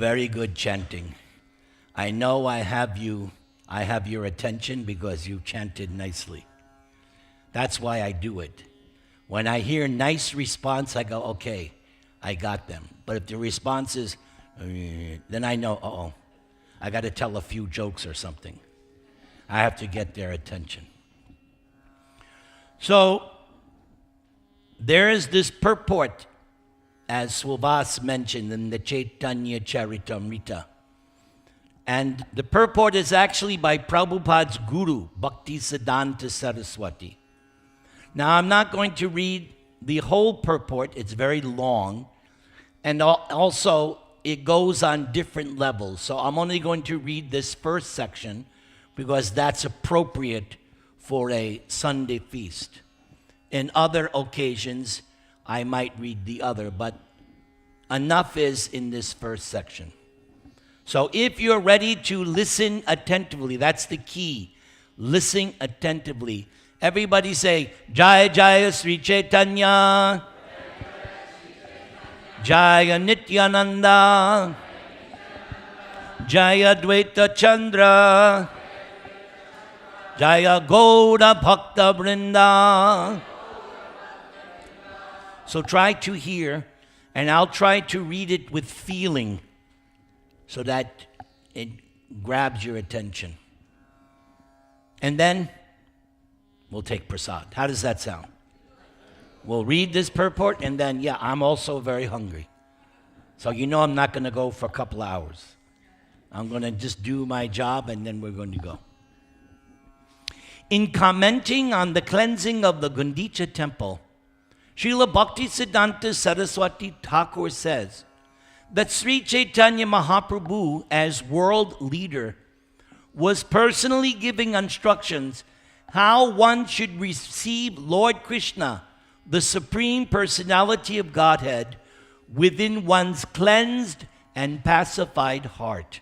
very good chanting. I know I have your attention because you chanted nicely. That's why I do it. When I hear nice response, I go, okay, I got them. But if the response is, then I know, I got to tell a few jokes or something. I have to get their attention. So, there is this purport, as Swavas mentioned in the Chaitanya Charitamrita. And the purport is actually by Prabhupada's guru, Bhaktisiddhanta Saraswati. Now, I'm not going to read the whole purport. It's very long. And also, it goes on different levels. So I'm only going to read this first section because that's appropriate for a Sunday feast. In other occasions, I might read the other, but enough is in this first section. So if you're ready to listen attentively, that's the key. Listen attentively. Everybody say, Jaya Jaya Sri Chaitanya, Jaya Nityananda, Jaya Dvaita Chandra, Jaya Gauda Bhakta Vrinda. So try to hear, and I'll try to read it with feeling so that it grabs your attention. And then we'll take prasad. How does that sound? We'll read this purport, and then, I'm also very hungry. So you know I'm not going to go for a couple hours. I'm going to just do my job, and then we're going to go. In commenting on the cleansing of the Gundica temple, Srila Bhaktisiddhanta Saraswati Thakur says that Sri Chaitanya Mahaprabhu, as world leader, was personally giving instructions how one should receive Lord Krishna, the Supreme Personality of Godhead, within one's cleansed and pacified heart.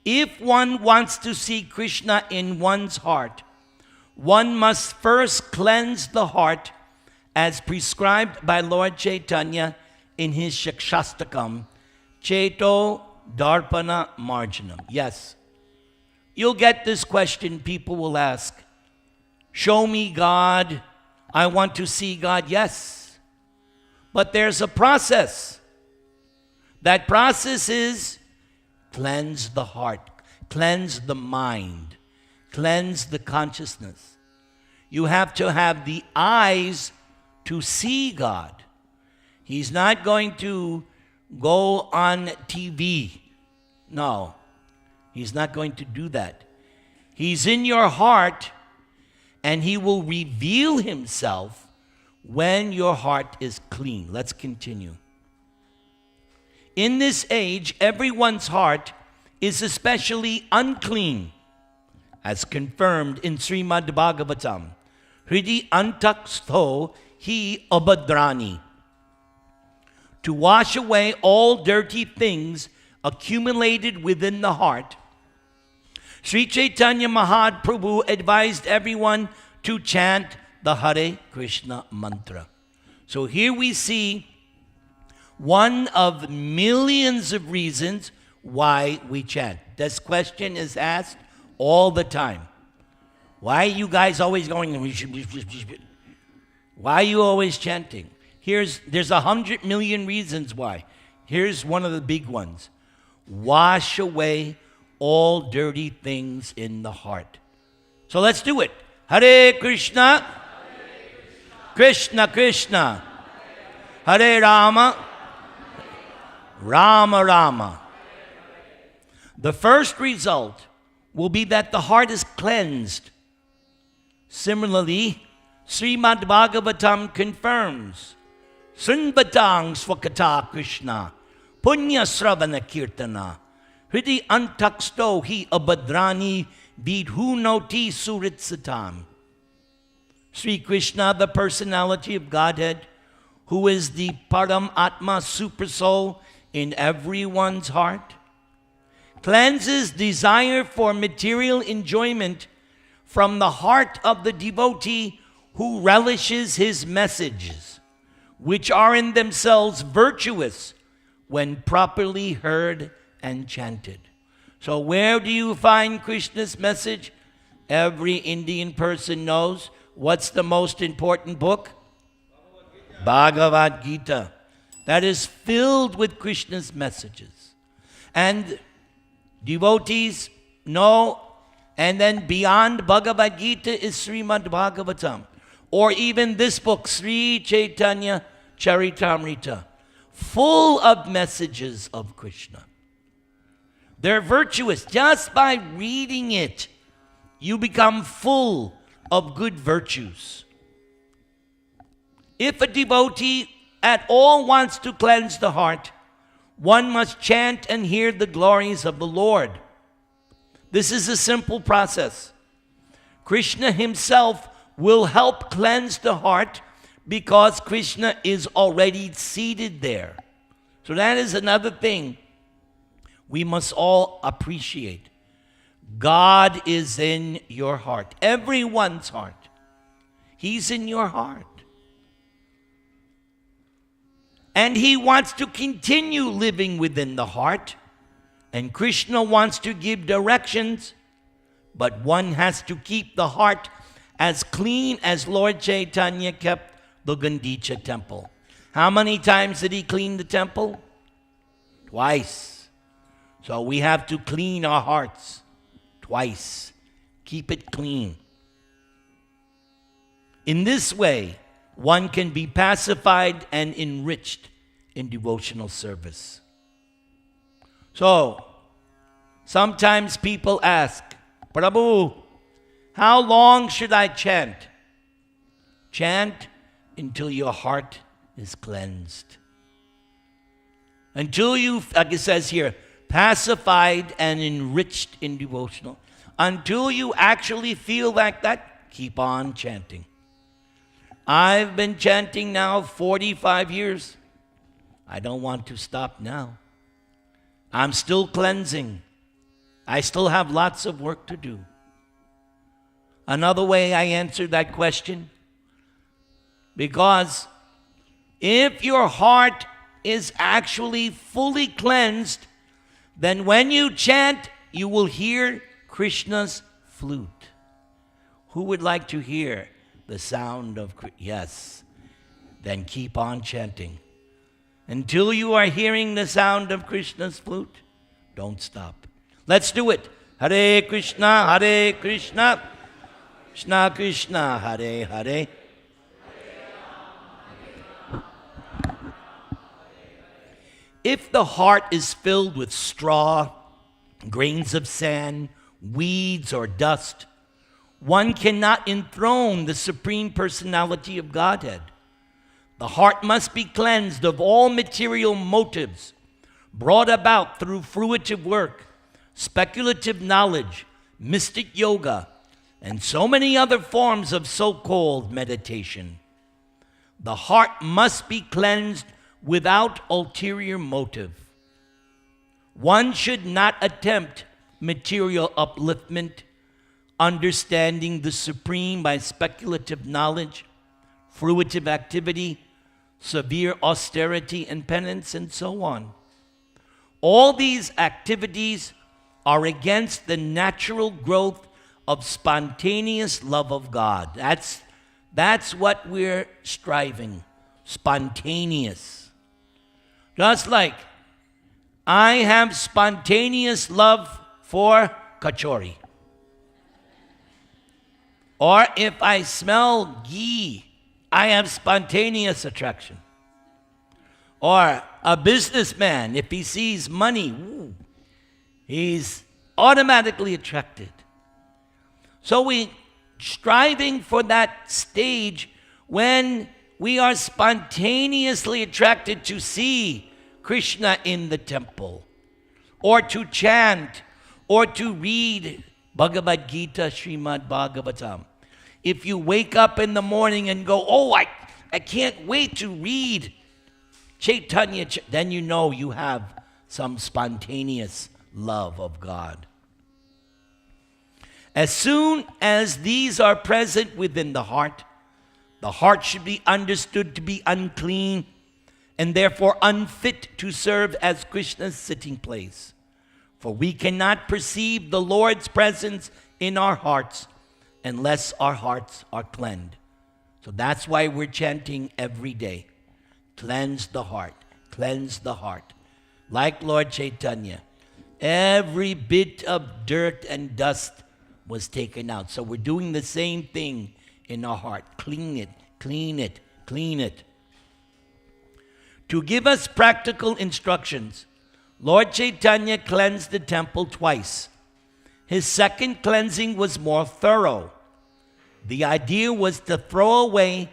If one wants to see Krishna in one's heart, one must first cleanse the heart as prescribed by Lord Chaitanya in his Shikshastakam, Chaito Darpana Marjanam. Yes, you'll get this question people will ask. Show me God. I want to see God. Yes. But there's a process. That process is cleanse the heart, cleanse the mind, cleanse the consciousness. You have to have the eyes to see God. He's not going to go on TV. No, he's not going to do that. He's in your heart, and he will reveal himself when your heart is clean. Let's continue. In this age, everyone's heart is especially unclean, as confirmed in Srimad Bhagavatam. Hridi antakstho hi abhadrani. To wash away all dirty things accumulated within the heart, Sri Chaitanya Mahaprabhu advised everyone to chant the Hare Krishna mantra. So here we see one of millions of reasons why we chant. This question is asked all the time. Why are you guys always going? Why are you always chanting? There's 100 million reasons why. Here's one of the big ones. Wash away all dirty things in the heart. So let's do it. Hare Krishna, Krishna Krishna, Hare Rama, Rama Rama. The first result will be that the heart is cleansed. Similarly, Srimad Bhagavatam confirms, Srinvatang Swakata Krishna, Punya Sravana Kirtana, Hridi Antaksto hi abhadrani vidhunoti suritsatam. Sri Krishna, the personality of Godhead, who is the Param Atma super soul in everyone's heart, cleanses desire for material enjoyment from the heart of the devotee who relishes his messages, which are in themselves virtuous when properly heard and chanted. So where do you find Krishna's message? Every Indian person knows. What's the most important book? Bhagavad Gita. That is filled with Krishna's messages. And devotees know, and then beyond Bhagavad Gita is Srimad Bhagavatam. Or even this book, Sri Chaitanya Charitamrita, full of messages of Krishna. They're virtuous. Just by reading it, you become full of good virtues. If a devotee at all wants to cleanse the heart, one must chant and hear the glories of the Lord. This is a simple process. Krishna himself will help cleanse the heart because Krishna is already seated there. So that is another thing we must all appreciate. God is in your heart, everyone's heart. He's in your heart. And he wants to continue living within the heart. And Krishna wants to give directions, but one has to keep the heart as clean as Lord Chaitanya kept the Gundica temple. How many times did he clean the temple? Twice. So we have to clean our hearts twice. Keep it clean. In this way, one can be pacified and enriched in devotional service. So, sometimes people ask, Prabhu, how long should I chant? Chant until your heart is cleansed. Until you, like it says here, pacified and enriched in devotional. Until you actually feel like that, keep on chanting. I've been chanting now 45 years. I don't want to stop now. I'm still cleansing. I still have lots of work to do. Another way I answer that question, because if your heart is actually fully cleansed, then when you chant, you will hear Krishna's flute. Who would like to hear the sound of Krishna? Yes. Then keep on chanting. Until you are hearing the sound of Krishna's flute, don't stop. Let's do it. Hare Krishna, Krishna Krishna, Hare Hare. If the heart is filled with straw, grains of sand, weeds, or dust, one cannot enthrone the Supreme Personality of Godhead. The heart must be cleansed of all material motives brought about through fruitive work, speculative knowledge, mystic yoga, and so many other forms of so-called meditation. The heart must be cleansed without ulterior motive. One should not attempt material upliftment, understanding the Supreme by speculative knowledge, fruitive activity, severe austerity and penance, and so on. All these activities are against the natural growth of spontaneous love of God. That's what we're striving, spontaneous. Just like I have spontaneous love for kachori. Or if I smell ghee, I have spontaneous attraction. Or a businessman, if he sees money, he's automatically attracted. So we striving for that stage when we are spontaneously attracted to see Krishna in the temple, or to chant, or to read Bhagavad Gita, Srimad Bhagavatam. If you wake up in the morning and go, oh, I can't wait to read Chaitanya, then you know you have some spontaneous love of God. As soon as these are present within the heart should be understood to be unclean and therefore unfit to serve as Krishna's sitting place. For we cannot perceive the Lord's presence in our hearts unless our hearts are cleansed. So that's why we're chanting every day. Cleanse the heart. Cleanse the heart. Like Lord Chaitanya, every bit of dirt and dust was taken out. So we're doing the same thing in our heart. Clean it, clean it, clean it. To give us practical instructions, Lord Chaitanya cleansed the temple twice. His second cleansing was more thorough. The idea was to throw away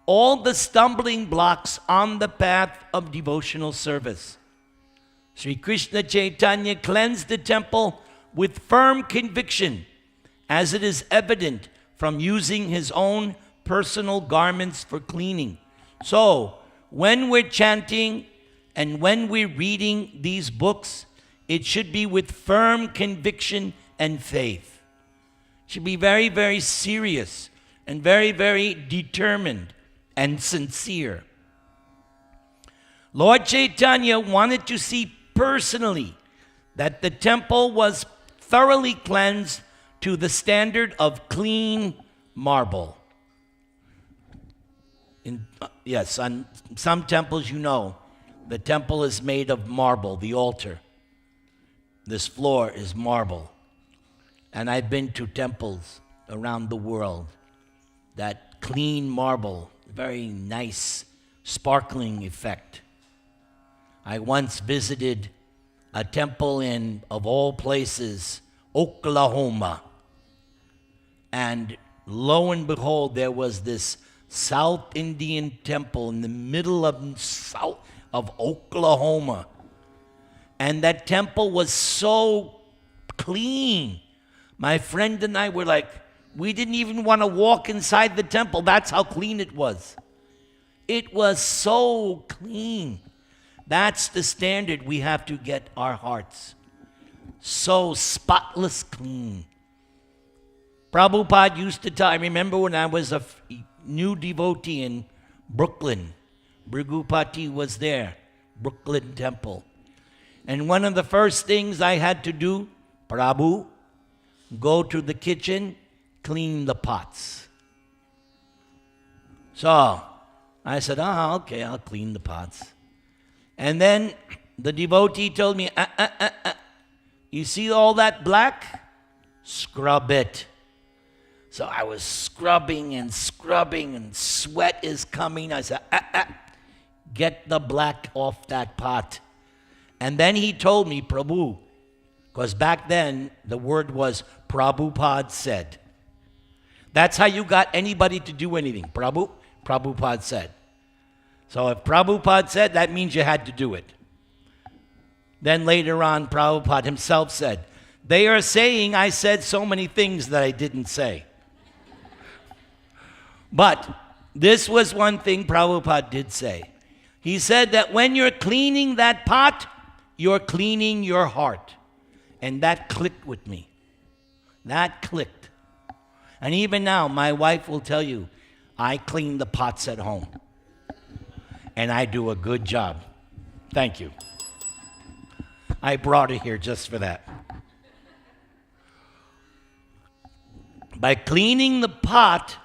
all the stumbling blocks on the path of devotional service. Sri Krishna Chaitanya cleansed the temple with firm conviction, as it is evident from using his own personal garments for cleaning. So, when we're chanting and when we're reading these books, it should be with firm conviction and faith. It should be very, very serious and very, very determined and sincere. Lord Chaitanya wanted to see personally that the temple was thoroughly cleansed to the standard of clean marble. Yes, on some temples, you know, the temple is made of marble, the altar. This floor is marble. And I've been to temples around the world that clean marble, very nice, sparkling effect. I once visited a temple in, of all places, Oklahoma. And lo and behold, there was this South Indian temple in the middle of Oklahoma. And that temple was so clean. My friend and I were like, we didn't even want to walk inside the temple. That's how clean it was. It was so clean. That's the standard we have to get our hearts. So spotless clean. Prabhupada used to tell, I remember when I was a new devotee in Brooklyn. Bhrigupati was there, Brooklyn Temple. And one of the first things I had to do, Prabhu, go to the kitchen, clean the pots. So I said, okay, I'll clean the pots. And then the devotee told me, you see all that black? Scrub it. So I was scrubbing and sweat is coming. I said, get the black off that pot. And then he told me, Prabhu, because back then the word was Prabhupada said. That's how you got anybody to do anything. Prabhupada said. So if Prabhupada said, that means you had to do it. Then later on, Prabhupada himself said, they are saying I said so many things that I didn't say. But this was one thing Prabhupada did say. He said that when you're cleaning that pot, you're cleaning your heart. And that clicked with me. That clicked. And even now, my wife will tell you, I clean the pots at home. And I do a good job. Thank you. I brought her here just for that. By cleaning the pot,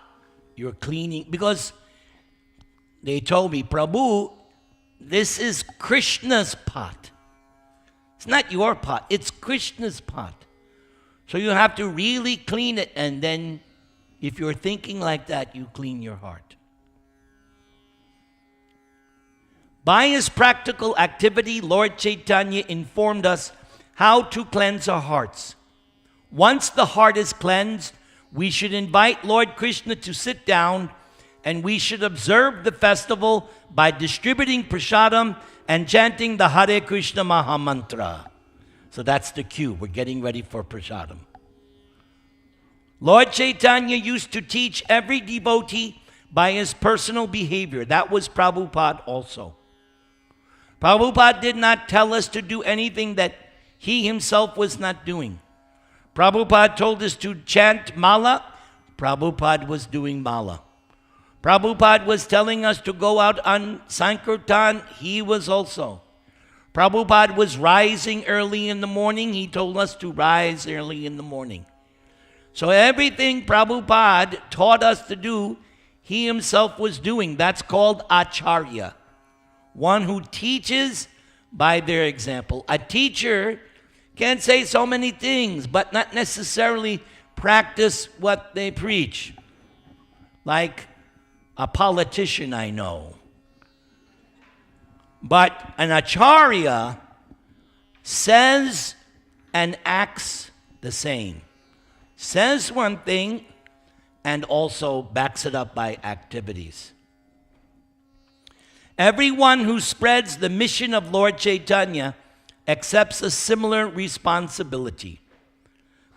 you're cleaning, because they told me, Prabhu, this is Krishna's pot. It's not your pot, it's Krishna's pot. So you have to really clean it, and then if you're thinking like that, you clean your heart. By his practical activity, Lord Chaitanya informed us how to cleanse our hearts. Once the heart is cleansed, we should invite Lord Krishna to sit down, and we should observe the festival by distributing prasadam and chanting the Hare Krishna Maha Mantra. So that's the cue. We're getting ready for prasadam. Lord Chaitanya used to teach every devotee by his personal behavior. That was Prabhupada also. Prabhupada did not tell us to do anything that he himself was not doing. Prabhupada told us to chant mala. Prabhupada was doing mala. Prabhupada was telling us to go out on Sankirtan. He was also. Prabhupada was rising early in the morning. He told us to rise early in the morning. So everything Prabhupada taught us to do, he himself was doing. That's called Acharya. One who teaches by their example. A teacher can say so many things, but not necessarily practice what they preach. Like a politician I know. But an Acharya says and acts the same. Says one thing and also backs it up by activities. Everyone who spreads the mission of Lord Chaitanya accepts a similar responsibility.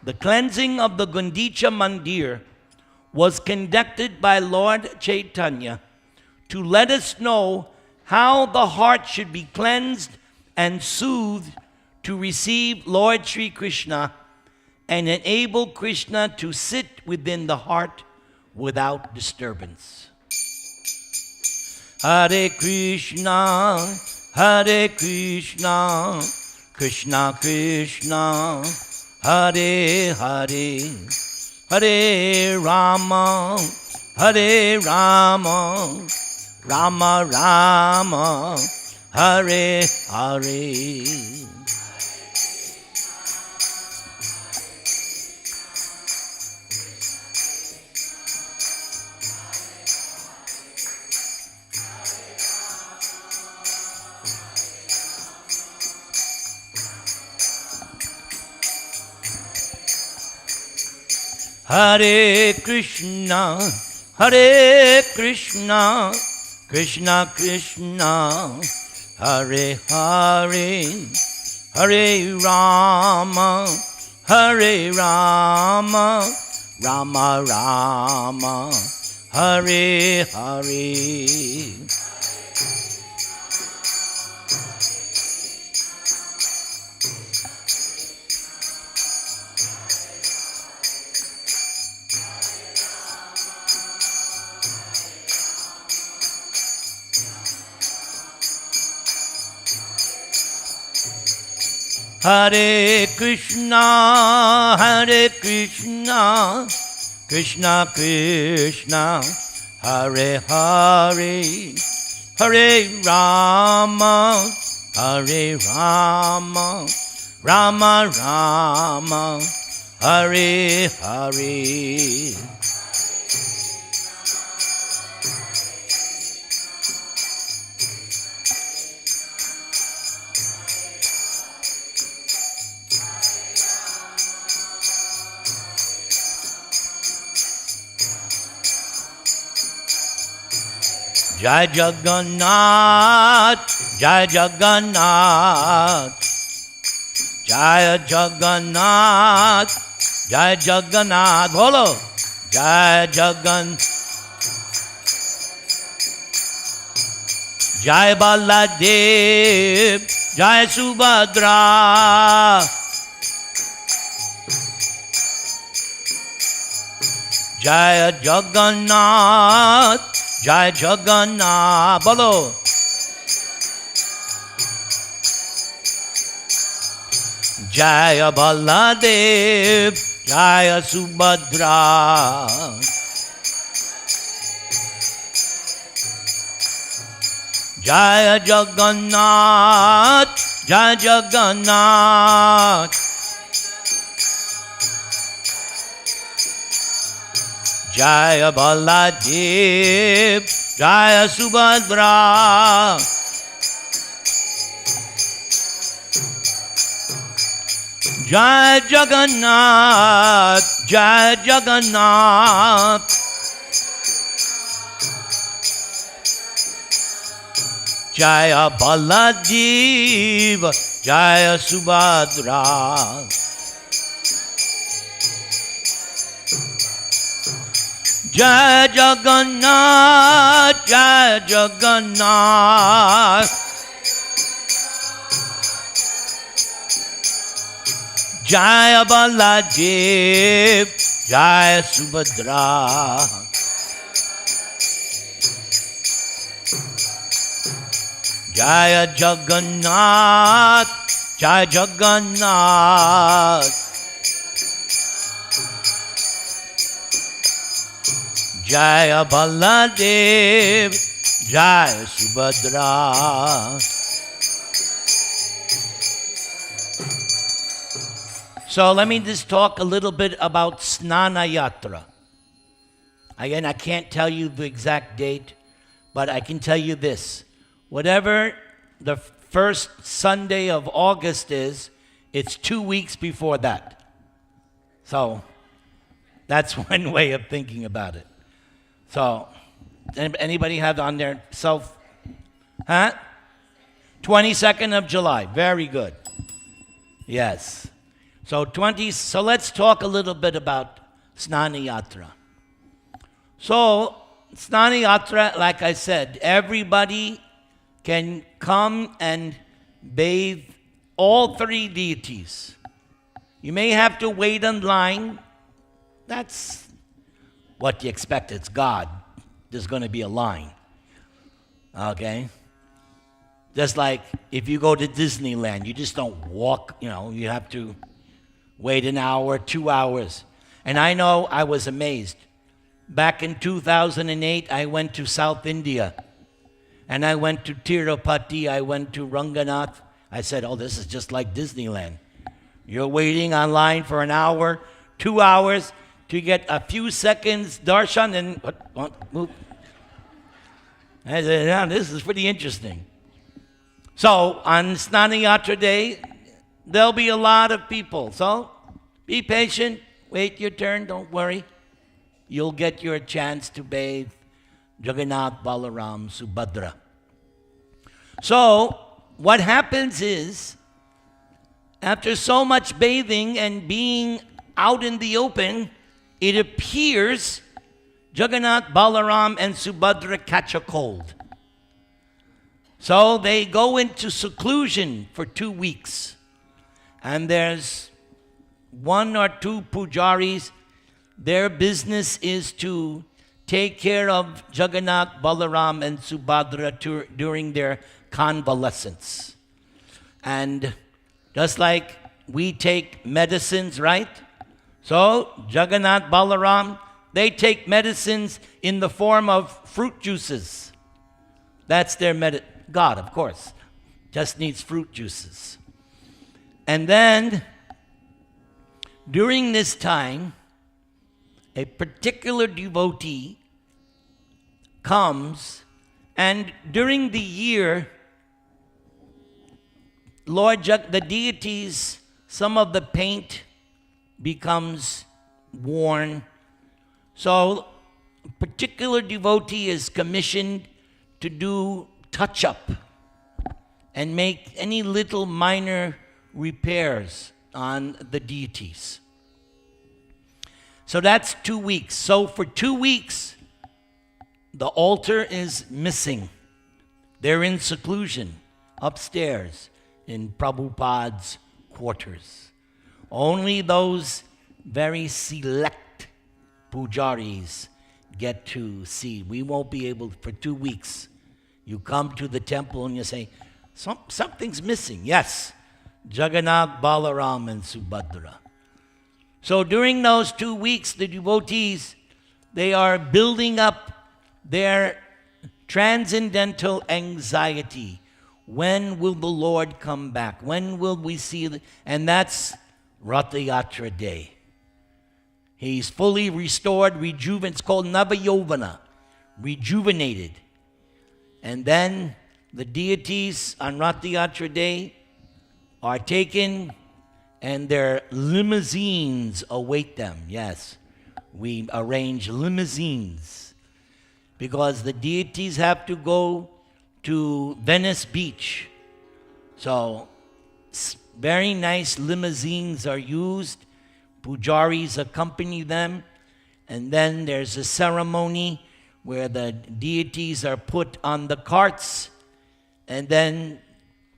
The cleansing of the Gundica Mandir was conducted by Lord Chaitanya to let us know how the heart should be cleansed and soothed to receive Lord Sri Krishna and enable Krishna to sit within the heart without disturbance. Hare Krishna, Krishna Krishna, Hare Hare, Hare Rama, Rama Rama, Hare Hare. Hare Krishna, Krishna Krishna, Hare Hare, Hare Rama, Rama Rama, Hare Hare. Hare Krishna, Krishna Krishna, Hare Hare, Hare Rama, Rama Rama, Hare Hare. Jai Jagannath, Jai Jagannath, Jai Jagannath, Jai Jagannath, bolo, Jai Jagannath, Jai Baladev, Jai Subhadra, Jai Jagannath, Jai Jagannath, bolo. Jaya Baladev, Jaya Subhadra. Jaya Jagannath, Jaya Jagannath. Jaya Baladev, Jaya Subhadra. Jai Jagannath, Jai Jagannath. Jaya Baladev, Jaya Subhadra. Jai Jagannath, Jai Jagannath. Jaya Baladev, Jaya Subhadra. Jaya Jagannath, Jaya Jagannath, Jaya Baladev, Jaya Subhadra. So let me just talk a little bit about Snana Yatra. Again, I can't tell you the exact date, but I can tell you this. Whatever the first Sunday of August is, it's 2 weeks before that. So that's one way of thinking about it. So anybody have on their self? Huh? 22nd of July. Very good. Yes. So let's talk a little bit about Snana Yatra. So Snana Yatra, like I said, everybody can come and bathe all three deities. You may have to wait in line. That's what you expect. It's God. There's going to be a line. Okay? Just like if you go to Disneyland, you just don't walk, you have to wait an hour, 2 hours. And I know I was amazed. Back in 2008, I went to South India. And I went to Tirupati, I went to Ranganath. I said, oh, this is just like Disneyland. You're waiting online for an hour, 2 hours to get a few seconds darshan and move. I said, yeah, this is pretty interesting. So on Snana Yatra Day, there'll be a lot of people. So be patient, wait your turn, don't worry. You'll get your chance to bathe Jagannath, Balaram, Subhadra. So what happens is, after so much bathing and being out in the open, it appears Jagannath, Balaram, and Subhadra catch a cold. So they go into seclusion for 2 weeks. And there's 1 or 2 pujaris. Their business is to take care of Jagannath, Balaram, and Subhadra during their convalescence. And just like we take medicines, right? So Jagannath, Balaram, they take medicines in the form of fruit juices. That's their God, of course, just needs fruit juices. And then, during this time, a particular devotee comes, and during the year, the deities, some of the paint becomes worn. So, a particular devotee is commissioned to do touch-up and make any little minor repairs on the deities. So that's 2 weeks. So for 2 weeks, the altar is missing. They're in seclusion upstairs in Prabhupada's quarters. Only those very select pujaris get to see. We won't be able, for 2 weeks. You come to the temple and you say, something's missing. Yes, Jagannath, Balaram, and Subhadra. So during those 2 weeks, the devotees, they are building up their transcendental anxiety. When will the Lord come back? When will we see? And that's Ratha Yatra Day. He's fully restored, rejuvenated. It's called Navayovana, rejuvenated. And then the deities on Ratha Yatra Day are taken and their limousines await them. Yes, we arrange limousines because the deities have to go to Venice Beach. So very nice limousines are used. Pujaris accompany them. And then there's a ceremony where the deities are put on the carts. And then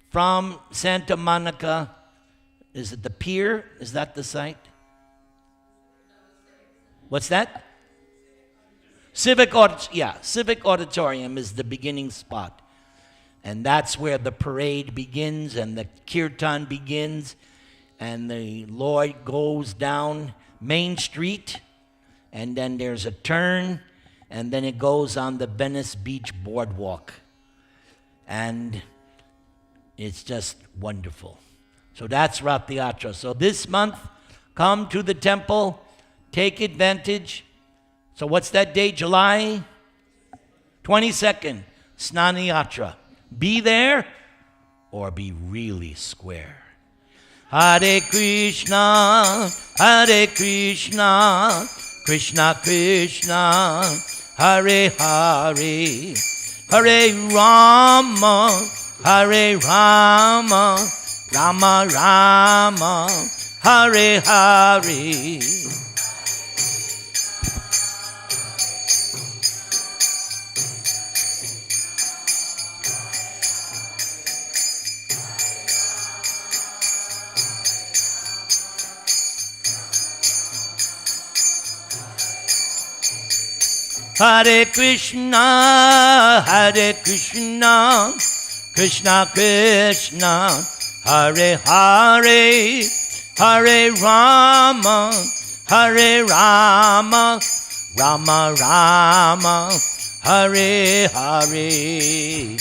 from Santa Monica, is it the pier? Is that the site? What's that? Civic Auditorium is the beginning spot. And that's where the parade begins and the kirtan begins. And the Lord goes down Main Street. And then there's a turn. And then it goes on the Venice Beach boardwalk. And it's just wonderful. So that's Rath Yatra. So this month, come to the temple. Take advantage. So what's that day? July 22nd. Snana Yatra. Be there or be really square. Hare Krishna, Krishna Krishna, Hare Hare, Hare Rama, Hare Rama, Rama Rama, Hare Hare. Hare Krishna, Krishna Krishna, Hare Hare, Hare Rama, Hare Rama, Rama Rama, Hare Hare.